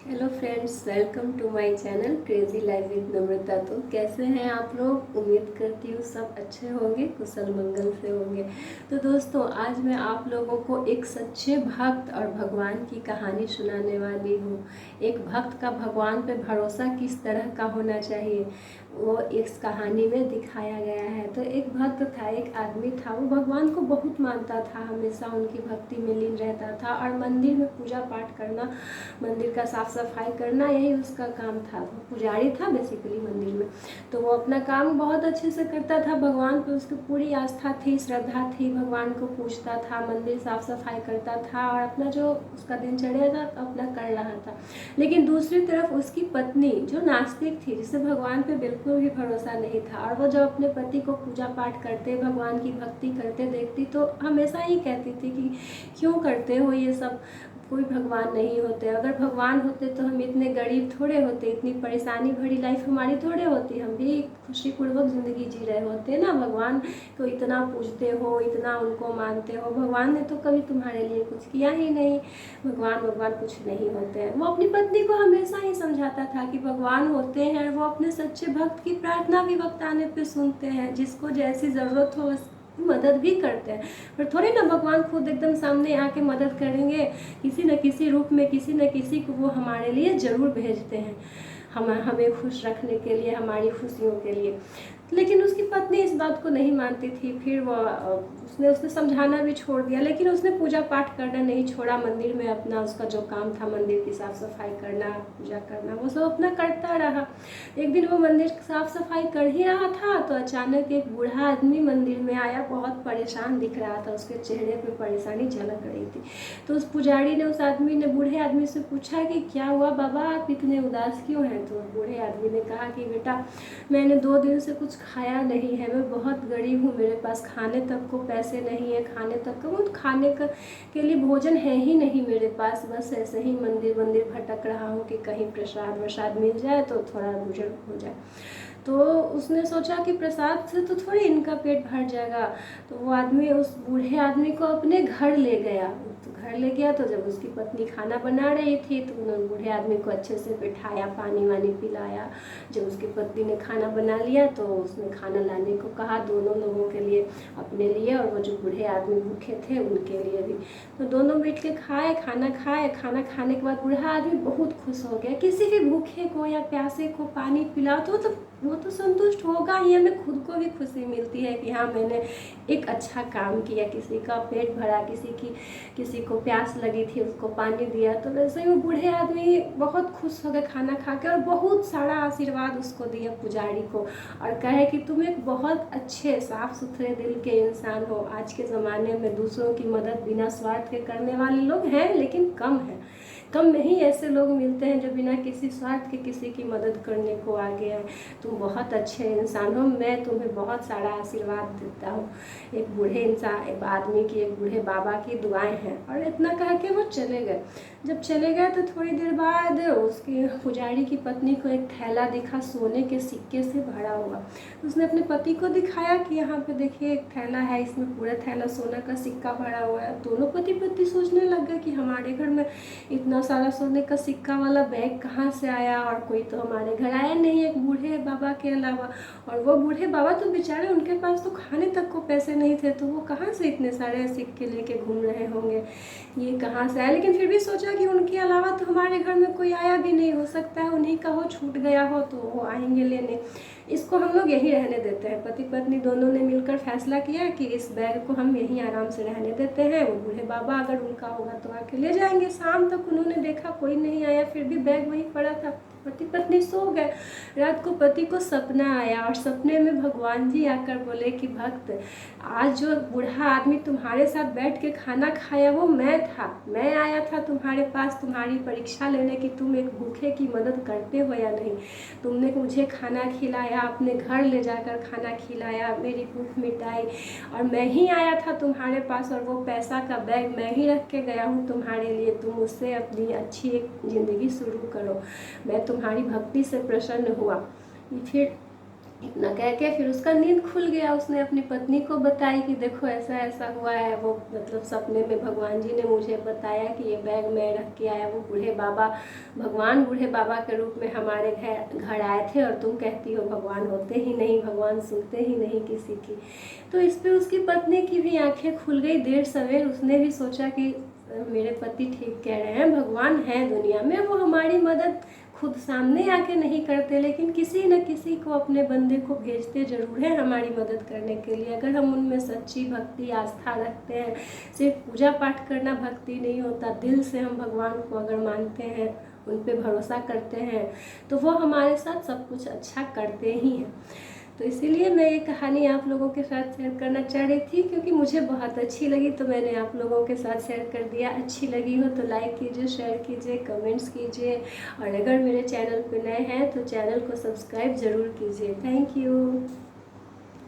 Hello friends, welcome to my channel crazy life with Namrata. तो कैसे हैं आप लोग? उम्मीद करती हूँ सब अच्छे होंगे, कुशल मंगल से होंगे। तो दोस्तों, आज मैं आप लोगों को एक सच्चे भक्त और भगवान की कहानी सुनाने वाली हूँ। एक भक्त का भगवान पे भरोसा किस तरह का होना चाहिए वो इस कहानी में दिखाया गया है। तो एक भक्त था, एक आदमी था, वो भगवान को बहुत मानता था, हमेशा उनकी भक्ति में लीन रहता था और मंदिर में पूजा पाठ करना, मंदिर का साफ सफाई करना, यही उसका काम था। वो पुजारी था बेसिकली मंदिर में। तो वो अपना काम बहुत अच्छे से करता था, भगवान पे उसकी पूरी आस्था थी, श्रद्धा थी, भगवान को पूजता था, मंदिर साफ सफाई करता था और अपना जो उसका दिनचर्या था अपना कर रहा था। लेकिन दूसरी तरफ उसकी पत्नी जो नास्तिक थी, जिसे भगवान पे बिल्कुल भी भरोसा नहीं था, और वो जब अपने पति को पूजा पाठ करते, भगवान की भक्ति करते देखती तो हमेशा ही कहती थी कि क्यों करते हो ये सब, कोई भगवान नहीं होते। अगर भगवान होते तो हम इतने गरीब थोड़े होते, इतनी परेशानी भरी लाइफ हमारी थोड़े होती, हम भी खुशीपूर्वक ज़िंदगी जी रहे होते ना। भगवान को इतना पूजते हो, इतना उनको मानते हो, भगवान ने तो कभी तुम्हारे लिए कुछ किया ही नहीं। भगवान भगवान कुछ नहीं होते हैं। वो अपनी पत्नी को हमेशा ही समझाता था कि भगवान होते हैं, वो अपने सच्चे भक्त की प्रार्थना भी वक्त आने पे सुनते हैं, जिसको जैसी ज़रूरत हो मदद भी करते हैं। पर थोड़ी ना भगवान खुद एकदम सामने आके मदद करेंगे, किसी न किसी रूप में किसी न किसी को वो हमारे लिए ज़रूर भेजते हैं, हमें खुश रखने के लिए, हमारी खुशियों के लिए। लेकिन उसकी पत्नी इस बात को नहीं मानती थी। फिर वो उसने समझाना भी छोड़ दिया, लेकिन उसने पूजा पाठ करना नहीं छोड़ा। मंदिर में अपना उसका जो काम था, मंदिर की साफ़ सफाई करना, पूजा करना, वो सब अपना करता रहा। एक दिन वो मंदिर साफ़ सफाई कर ही रहा था तो अचानक एक बूढ़ा आदमी मंदिर में आया, बहुत परेशान दिख रहा था, उसके चेहरे पे परेशानी झलक रही थी। तो उस पुजारी ने, उस आदमी ने बूढ़े आदमी से पूछा कि क्या हुआ बाबा, आप इतने उदास क्यों हैं? तो बूढ़े आदमी ने कहा कि बेटा, मैंने 2 दिन से कुछ खाया नहीं है, मैं बहुत गरीब हूँ, मेरे पास खाने तक को पैसे नहीं है, खाने तक का, वो खाने का के लिए भोजन है ही नहीं मेरे पास। बस ऐसे ही मंदिर मंदिर भटक रहा हूँ कि कहीं प्रसाद वसाद मिल जाए तो थोड़ा गुजर हो जाए। तो उसने सोचा कि प्रसाद से तो थोड़ी इनका पेट भर जाएगा। तो वो आदमी उस बूढ़े आदमी को अपने घर ले गया। तो घर ले गया तो जब उसकी पत्नी खाना बना रही थी तो उन्होंने बूढ़े आदमी को अच्छे से बिठाया, पानी वानी पिलाया। जब उसकी पत्नी ने खाना बना लिया तो उसने खाना लाने को कहा दोनों लोगों के लिए, अपने लिए और वो जो बूढ़े आदमी भूखे थे उनके लिए भी। तो दोनों बैठ के खाए, खाना खाए। खाना खाने के बाद बूढ़ा आदमी बहुत खुश हो गया। किसी भी भूखे को या प्यासे को पानी पिलाओ तो वो तो संतुष्ट होगा ही, हमें खुद को भी खुशी मिलती है कि हाँ मैंने एक अच्छा काम किया, किसी का पेट भरा, किसी को प्यास लगी थी उसको पानी दिया। तो वैसे ही वो बूढ़े आदमी बहुत खुश हो गए खाना खा के, और बहुत सारा आशीर्वाद उसको दिया पुजारी को, और कहे कि तुम एक बहुत अच्छे साफ सुथरे दिल के इंसान हो। आज के ज़माने में दूसरों की मदद बिना स्वार्थ के करने वाले लोग हैं, लेकिन कम हैं, कम में ही ऐसे लोग मिलते हैं जो बिना किसी स्वार्थ के किसी की मदद करने को आगे हैं। तुम बहुत अच्छे इंसान हो, मैं तुम्हें बहुत सारा आशीर्वाद देता हूँ। एक बूढ़े इंसान, एक आदमी की, एक बूढ़े बाबा की दुआएं हैं। और इतना कह के वो चले गए। जब चले गए तो थोड़ी देर बाद उसके पुजारी की पत्नी को एक थैला दिखा, सोने के सिक्के से भरा हुआ। उसने अपने पति को दिखाया कि यहाँ पे देखिए एक थैला है, इसमें पूरा थैला सोना का सिक्का भरा हुआ है। दोनों पति पत्नी सोचने लग गए कि हमारे घर में इतना सारा सोने का सिक्का वाला बैग कहाँ से आया, और कोई तो हमारे घर आया नहीं एक बूढ़े बाबा के अलावा। और वो बूढ़े बाबा तो बेचारे, उनके पास तो खाने तक को पैसे नहीं थे, तो वो कहाँ से इतने सारे सिक्के लेके घूम रहे होंगे, ये कहाँ से आया। लेकिन फिर भी सोचा कि उनके अलावा तो हमारे घर में कोई आया भी नहीं, हो सकता है उन्हीं का हो, छूट गया हो तो वो आएंगे लेने, इसको हम लोग यहीं रहने देते हैं। पति पत्नी दोनों ने मिलकर फैसला किया कि इस बैग को हम यहीं आराम से रहने देते हैं, वो बूढ़े बाबा अगर उनका होगा तो आके ले जाएंगे। शाम तक उन्होंने देखा कोई नहीं आया, फिर भी बैग वहीं पड़ा था। पति पत्नी सो गए। रात को पति को सपना आया, और सपने में भगवान जी आकर बोले कि भक्त, आज जो बूढ़ा आदमी तुम्हारे साथ बैठ के खाना खाया वो मैं था। मैं आया था तुम्हारे पास तुम्हारी परीक्षा लेने की तुम एक भूखे की मदद करते हो या नहीं। तुमने मुझे खाना खिलाया, अपने घर ले जाकर खाना खिलाया, मेरी भूख मिटाई, और मैं ही आया था तुम्हारे पास, और वो पैसा का बैग मैं ही रख के गया हूँ तुम्हारे लिए। तुम उससे अपनी अच्छी एक ज़िंदगी शुरू करो। मैं तुम्हारी भक्ति से प्रसन्न हुआ। फिर इतना कह के फिर उसका नींद खुल गया। उसने अपनी पत्नी को बताई कि देखो ऐसा ऐसा हुआ है, वो मतलब सपने में भगवान जी ने मुझे बताया कि ये बैग मैं रख के आया, वो बूढ़े बाबा, भगवान बूढ़े बाबा के रूप में हमारे घर आए थे, और तुम कहती हो भगवान होते ही नहीं, भगवान सुनते ही नहीं किसी की। तो इस पर उसकी पत्नी की भी आंखें खुल गई देर सवेर। उसने भी सोचा कि मेरे पति ठीक कह रहे हैं, भगवान है दुनिया में, वो हमारी मदद खुद सामने आके नहीं करते, लेकिन किसी न किसी को, अपने बंदे को भेजते जरूर हैं हमारी मदद करने के लिए, अगर हम उनमें सच्ची भक्ति आस्था रखते हैं। सिर्फ पूजा पाठ करना भक्ति नहीं होता, दिल से हम भगवान को अगर मानते हैं, उन पे भरोसा करते हैं, तो वो हमारे साथ सब कुछ अच्छा करते ही हैं। तो इसीलिए मैं ये कहानी आप लोगों के साथ शेयर करना चाह रही थी, क्योंकि मुझे बहुत अच्छी लगी, तो मैंने आप लोगों के साथ शेयर कर दिया। अच्छी लगी हो तो लाइक कीजिए, शेयर कीजिए, कमेंट्स कीजिए, और अगर मेरे चैनल पर नए हैं तो चैनल को सब्सक्राइब ज़रूर कीजिए। Thank you.